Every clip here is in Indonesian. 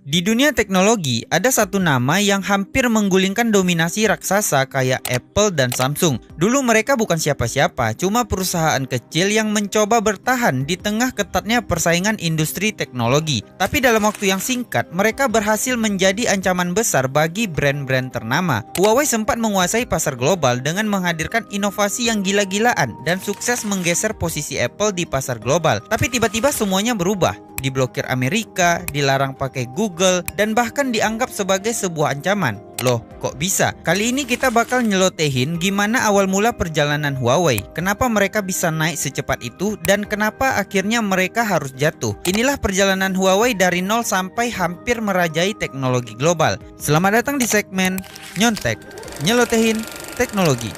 Di dunia teknologi, ada satu nama yang hampir menggulingkan dominasi raksasa kayak Apple dan Samsung. Dulu mereka bukan siapa-siapa, cuma perusahaan kecil yang mencoba bertahan di tengah ketatnya persaingan industri teknologi. Tapi dalam waktu yang singkat, mereka berhasil menjadi ancaman besar bagi brand-brand ternama. Huawei sempat menguasai pasar global dengan menghadirkan inovasi yang gila-gilaan dan sukses menggeser posisi Apple di pasar global. Tapi tiba-tiba semuanya berubah. Diblokir Amerika, dilarang pakai Google, dan bahkan dianggap sebagai sebuah ancaman. Loh, kok bisa? Kali ini kita bakal nyelotehin gimana awal mula perjalanan Huawei, kenapa mereka bisa naik secepat itu, dan kenapa akhirnya mereka harus jatuh. Inilah perjalanan Huawei dari nol sampai hampir merajai teknologi global. Selamat datang di segmen Nyontek, nyelotehin teknologi.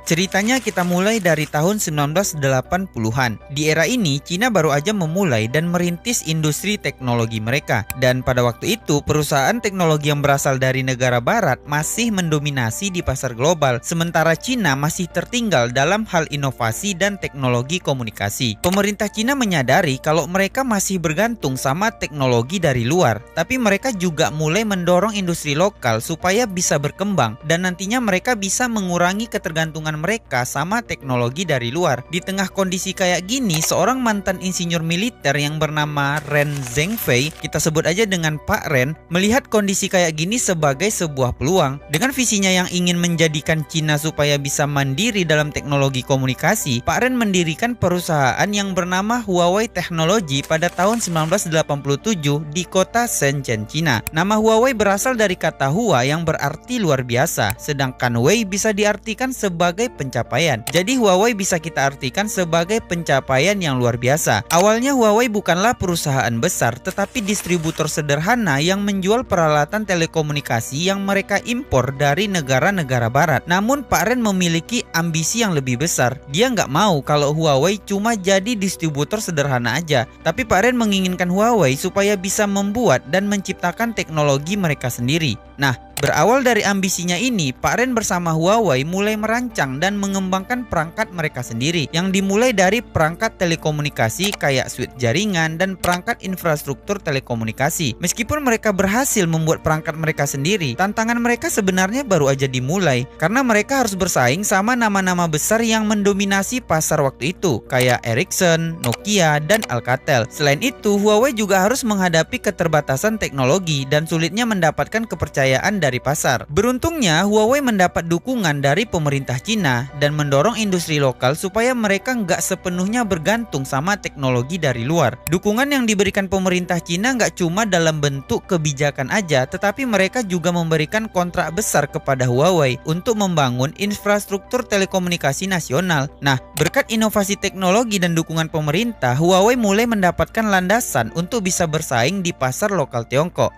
Ceritanya kita mulai dari tahun 1980-an. Di era ini, Cina baru aja memulai dan merintis industri teknologi mereka. Dan pada waktu itu, perusahaan teknologi yang berasal dari negara barat masih mendominasi di pasar global, sementara Cina masih tertinggal dalam hal inovasi dan teknologi komunikasi. Pemerintah Cina menyadari kalau mereka masih bergantung sama teknologi dari luar, tapi mereka juga mulai mendorong industri lokal supaya bisa berkembang dan nantinya mereka bisa mengurangi ketergantungan mereka sama teknologi dari luar. Di tengah kondisi kayak gini, seorang mantan insinyur militer yang bernama Ren Zhengfei, kita sebut aja dengan Pak Ren, melihat kondisi kayak gini sebagai sebuah peluang. Dengan visinya yang ingin menjadikan Cina supaya bisa mandiri dalam teknologi komunikasi, Pak Ren mendirikan perusahaan yang bernama Huawei Technology pada tahun 1987 di kota Shenzhen, Cina. Nama Huawei berasal dari kata Hua yang berarti luar biasa, sedangkan Wei bisa diartikan sebagai pencapaian. Jadi Huawei bisa kita artikan sebagai pencapaian yang luar biasa. Awalnya Huawei bukanlah perusahaan besar, tetapi distributor sederhana yang menjual peralatan telekomunikasi yang mereka impor dari negara-negara barat. Namun Pak Ren memiliki ambisi yang lebih besar. Dia nggak mau kalau Huawei cuma jadi distributor sederhana aja. Tapi Pak Ren menginginkan Huawei supaya bisa membuat dan menciptakan teknologi mereka sendiri. Nah, berawal dari ambisinya ini, Pak Ren bersama Huawei mulai merancang dan mengembangkan perangkat mereka sendiri yang dimulai dari perangkat telekomunikasi kayak switch jaringan dan perangkat infrastruktur telekomunikasi. Meskipun mereka berhasil membuat perangkat mereka sendiri, tantangan mereka sebenarnya baru aja dimulai karena mereka harus bersaing sama nama-nama besar yang mendominasi pasar waktu itu kayak Ericsson, Nokia, dan Alcatel. Selain itu, Huawei juga harus menghadapi keterbatasan teknologi dan sulitnya mendapatkan kepercayaan dari pasar. Beruntungnya, Huawei mendapat dukungan dari pemerintah Cina dan mendorong industri lokal supaya mereka nggak sepenuhnya bergantung sama teknologi dari luar. Dukungan yang diberikan pemerintah Cina nggak cuma dalam bentuk kebijakan aja, tetapi mereka juga memberikan kontrak besar kepada Huawei untuk membangun infrastruktur telekomunikasi nasional. Nah, berkat inovasi teknologi dan dukungan pemerintah, Huawei mulai mendapatkan landasan untuk bisa bersaing di pasar lokal Tiongkok.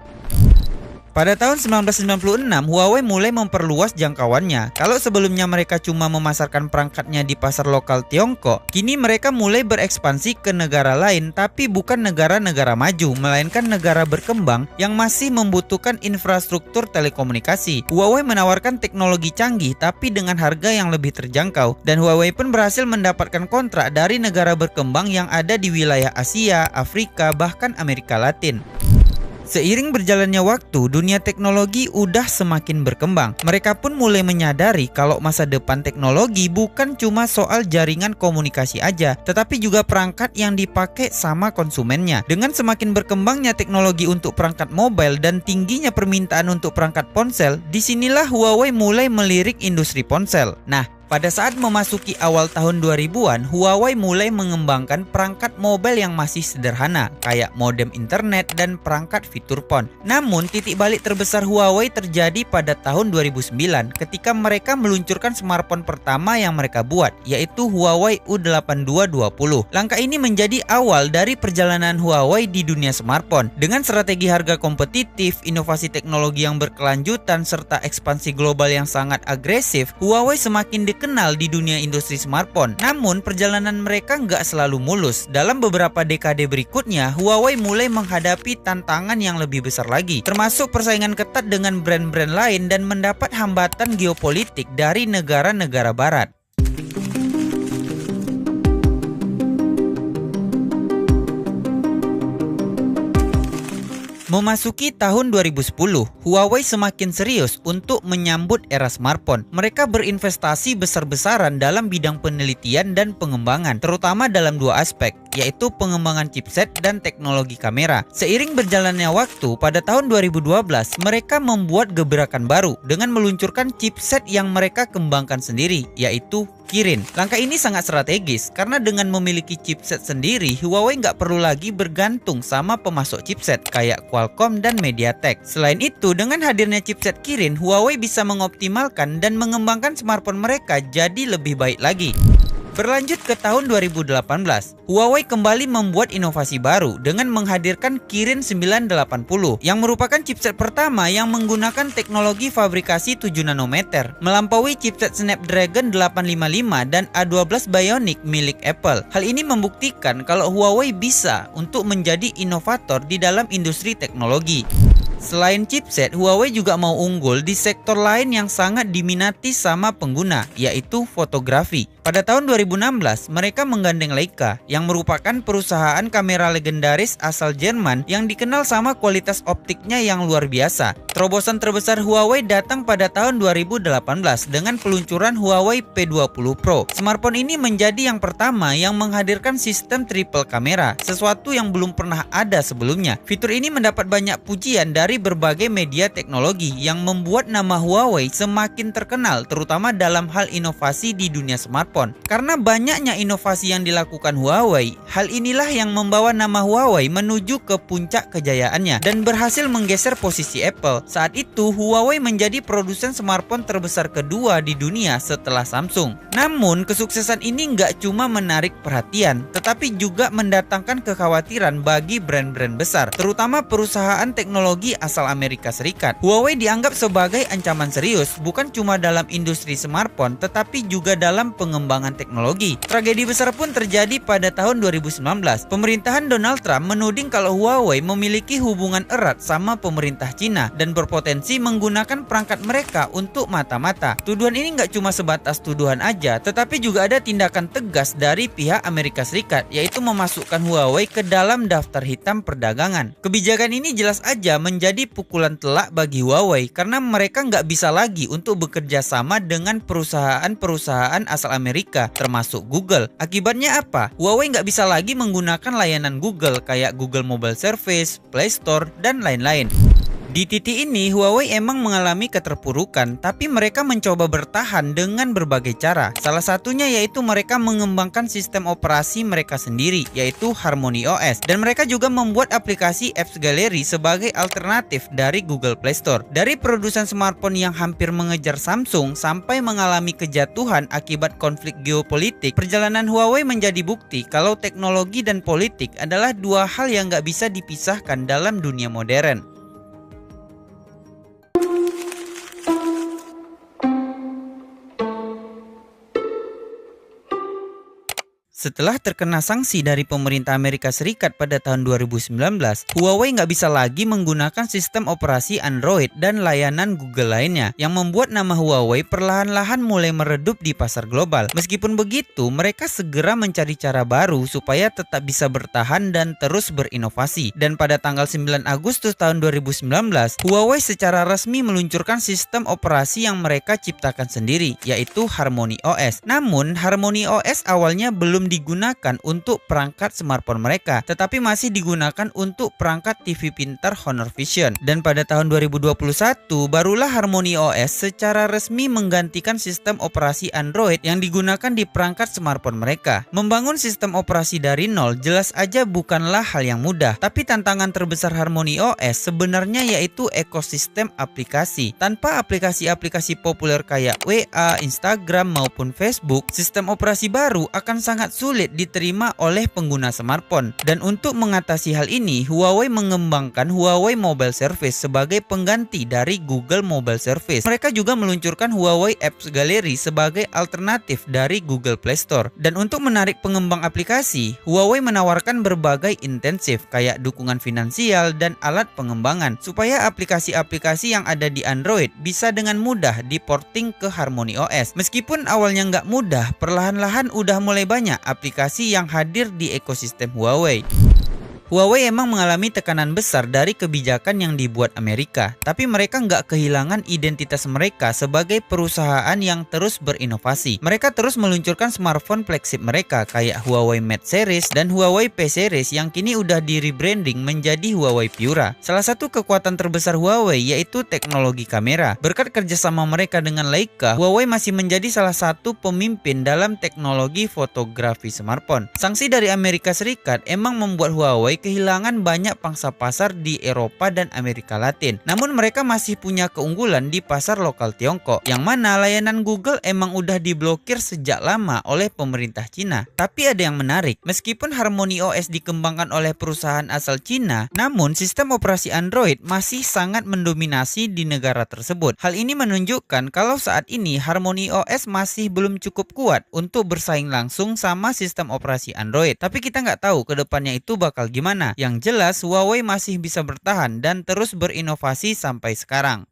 Pada tahun 1996, Huawei mulai memperluas jangkauannya. Kalau sebelumnya mereka cuma memasarkan perangkatnya di pasar lokal Tiongkok, kini mereka mulai berekspansi ke negara lain, tapi bukan negara-negara maju, melainkan negara berkembang yang masih membutuhkan infrastruktur telekomunikasi. Huawei menawarkan teknologi canggih, tapi dengan harga yang lebih terjangkau. Dan Huawei pun berhasil mendapatkan kontrak dari negara berkembang yang ada di wilayah Asia, Afrika, bahkan Amerika Latin. Seiring berjalannya waktu, dunia teknologi udah semakin berkembang. Mereka pun mulai menyadari kalau masa depan teknologi bukan cuma soal jaringan komunikasi aja, tetapi juga perangkat yang dipakai sama konsumennya. Dengan semakin berkembangnya teknologi untuk perangkat mobile dan tingginya permintaan untuk perangkat ponsel, disinilah Huawei mulai melirik industri ponsel. Nah, pada saat memasuki awal tahun 2000-an, Huawei mulai mengembangkan perangkat mobile yang masih sederhana, kayak modem internet dan perangkat fitur phone. Namun, titik balik terbesar Huawei terjadi pada tahun 2009 ketika mereka meluncurkan smartphone pertama yang mereka buat, yaitu Huawei U8220. Langkah ini menjadi awal dari perjalanan Huawei di dunia smartphone. Dengan strategi harga kompetitif, inovasi teknologi yang berkelanjutan, serta ekspansi global yang sangat agresif, Huawei semakin dikenal di dunia industri smartphone. Namun, perjalanan mereka nggak selalu mulus. Dalam beberapa dekade berikutnya, Huawei mulai menghadapi tantangan yang lebih besar lagi, termasuk persaingan ketat dengan brand-brand lain dan mendapat hambatan geopolitik dari negara-negara barat. Memasuki tahun 2010, Huawei semakin serius untuk menyambut era smartphone. Mereka berinvestasi besar-besaran dalam bidang penelitian dan pengembangan, terutama dalam dua aspek, yaitu pengembangan chipset dan teknologi kamera. Seiring berjalannya waktu, pada tahun 2012, mereka membuat gebrakan baru dengan meluncurkan chipset yang mereka kembangkan sendiri, yaitu Kirin. Langkah ini sangat strategis karena dengan memiliki chipset sendiri, Huawei nggak perlu lagi bergantung sama pemasok chipset kayak Qualcomm dan MediaTek. Selain itu, dengan hadirnya chipset Kirin, Huawei bisa mengoptimalkan dan mengembangkan smartphone mereka jadi lebih baik lagi. Berlanjut ke tahun 2018, Huawei kembali membuat inovasi baru dengan menghadirkan Kirin 980 yang merupakan chipset pertama yang menggunakan teknologi fabrikasi 7 nanometer, melampaui chipset Snapdragon 855 dan A12 Bionic milik Apple. Hal ini membuktikan kalau Huawei bisa untuk menjadi inovator di dalam industri teknologi. Selain chipset, Huawei juga mau unggul di sektor lain yang sangat diminati sama pengguna, yaitu fotografi. Pada tahun 2016, mereka menggandeng Leica, yang merupakan perusahaan kamera legendaris asal Jerman yang dikenal sama kualitas optiknya yang luar biasa. Terobosan terbesar Huawei datang pada tahun 2018 dengan peluncuran Huawei P20 Pro. Smartphone ini menjadi yang pertama yang menghadirkan sistem triple kamera, sesuatu yang belum pernah ada sebelumnya. Fitur ini mendapat banyak pujian dari berbagai media teknologi yang membuat nama Huawei semakin terkenal, terutama dalam hal inovasi di dunia smartphone. Karena banyaknya inovasi yang dilakukan Huawei, hal inilah yang membawa nama Huawei menuju ke puncak kejayaannya dan berhasil menggeser posisi Apple. Saat itu, Huawei menjadi produsen smartphone terbesar kedua di dunia setelah Samsung. Namun, kesuksesan ini nggak cuma menarik perhatian, tetapi juga mendatangkan kekhawatiran bagi brand-brand besar, terutama perusahaan teknologi asal Amerika Serikat. Huawei dianggap sebagai ancaman serius, bukan cuma dalam industri smartphone, tetapi juga dalam pengembangan teknologi. Tragedi besar pun terjadi pada tahun 2019. Pemerintahan Donald Trump menuding kalau Huawei memiliki hubungan erat sama pemerintah Cina dan berpotensi menggunakan perangkat mereka untuk mata-mata. Tuduhan ini nggak cuma sebatas tuduhan aja, tetapi juga ada tindakan tegas dari pihak Amerika Serikat, yaitu memasukkan Huawei ke dalam daftar hitam perdagangan. Kebijakan ini jelas aja menjadi pukulan telak bagi Huawei karena mereka nggak bisa lagi untuk bekerja sama dengan perusahaan-perusahaan asal Amerika, termasuk Google. Akibatnya apa? Huawei nggak bisa lagi menggunakan layanan Google kayak Google Mobile Service, Play Store, dan lain-lain. Di titik ini, Huawei emang mengalami keterpurukan, tapi mereka mencoba bertahan dengan berbagai cara. Salah satunya yaitu mereka mengembangkan sistem operasi mereka sendiri, yaitu Harmony OS. Dan mereka juga membuat aplikasi Apps Gallery sebagai alternatif dari Google Play Store. Dari produsen smartphone yang hampir mengejar Samsung sampai mengalami kejatuhan akibat konflik geopolitik, perjalanan Huawei menjadi bukti kalau teknologi dan politik adalah dua hal yang nggak bisa dipisahkan dalam dunia modern. Setelah terkena sanksi dari pemerintah Amerika Serikat pada tahun 2019, Huawei nggak bisa lagi menggunakan sistem operasi Android dan layanan Google lainnya, yang membuat nama Huawei perlahan-lahan mulai meredup di pasar global. Meskipun begitu, mereka segera mencari cara baru supaya tetap bisa bertahan dan terus berinovasi. Dan pada tanggal 9 Agustus tahun 2019, Huawei secara resmi meluncurkan sistem operasi yang mereka ciptakan sendiri, yaitu Harmony OS. Namun, Harmony OS awalnya belum digunakan untuk perangkat smartphone mereka, tetapi masih digunakan untuk perangkat TV pintar Honor Vision. Dan pada tahun 2021, barulah Harmony OS secara resmi menggantikan sistem operasi Android yang digunakan di perangkat smartphone mereka. Membangun sistem operasi dari nol jelas aja bukanlah hal yang mudah, tapi tantangan terbesar Harmony OS sebenarnya yaitu ekosistem aplikasi. Tanpa aplikasi-aplikasi populer kayak WA, Instagram, maupun Facebook, sistem operasi baru akan sangat sulit sulit diterima oleh pengguna smartphone. Dan untuk mengatasi hal ini, Huawei mengembangkan Huawei Mobile Service sebagai pengganti dari Google Mobile Service. Mereka juga meluncurkan Huawei Apps Gallery sebagai alternatif dari Google Play Store. Dan untuk menarik pengembang aplikasi, Huawei menawarkan berbagai intensif kayak dukungan finansial dan alat pengembangan supaya aplikasi-aplikasi yang ada di Android bisa dengan mudah diporting ke Harmony OS. Meskipun awalnya nggak mudah, perlahan-lahan udah mulai banyak aplikasi yang hadir di ekosistem Huawei. Huawei emang mengalami tekanan besar dari kebijakan yang dibuat Amerika, tapi mereka nggak kehilangan identitas mereka sebagai perusahaan yang terus berinovasi. Mereka terus meluncurkan smartphone flagship mereka kayak Huawei Mate Series dan Huawei P Series yang kini udah di rebranding menjadi Huawei Piura. Salah satu kekuatan terbesar Huawei yaitu teknologi kamera. Berkat kerjasama mereka dengan Leica, Huawei masih menjadi salah satu pemimpin dalam teknologi fotografi smartphone. Sanksi dari Amerika Serikat emang membuat Huawei kehilangan banyak pangsa pasar di Eropa dan Amerika Latin. Namun mereka masih punya keunggulan di pasar lokal Tiongkok, yang mana layanan Google emang udah diblokir sejak lama oleh pemerintah Cina. Tapi ada yang menarik, meskipun Harmony OS dikembangkan oleh perusahaan asal Cina, namun sistem operasi Android masih sangat mendominasi di negara tersebut. Hal ini menunjukkan kalau saat ini Harmony OS masih belum cukup kuat untuk bersaing langsung sama sistem operasi Android. Tapi kita nggak tahu ke depannya itu bakal gimana. Yang jelas Huawei masih bisa bertahan dan terus berinovasi sampai sekarang.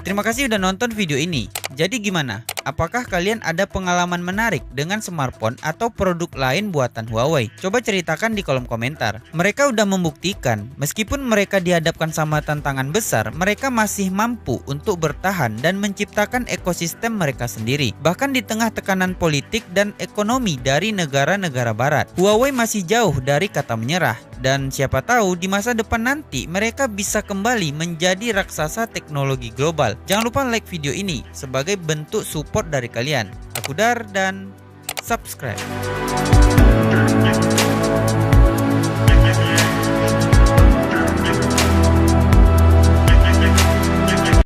Terima kasih udah nonton video ini. Jadi gimana? Apakah kalian ada pengalaman menarik dengan smartphone atau produk lain buatan Huawei? Coba ceritakan di kolom komentar. Mereka udah membuktikan, meskipun mereka dihadapkan sama tantangan besar, mereka masih mampu untuk bertahan dan menciptakan ekosistem mereka sendiri. Bahkan di tengah tekanan politik dan ekonomi dari negara-negara barat, Huawei masih jauh dari kata menyerah. Dan siapa tahu di masa depan nanti mereka bisa kembali menjadi raksasa teknologi global. Jangan lupa like video ini sebagai bentuk support dari kalian. Aku Dar dan subscribe.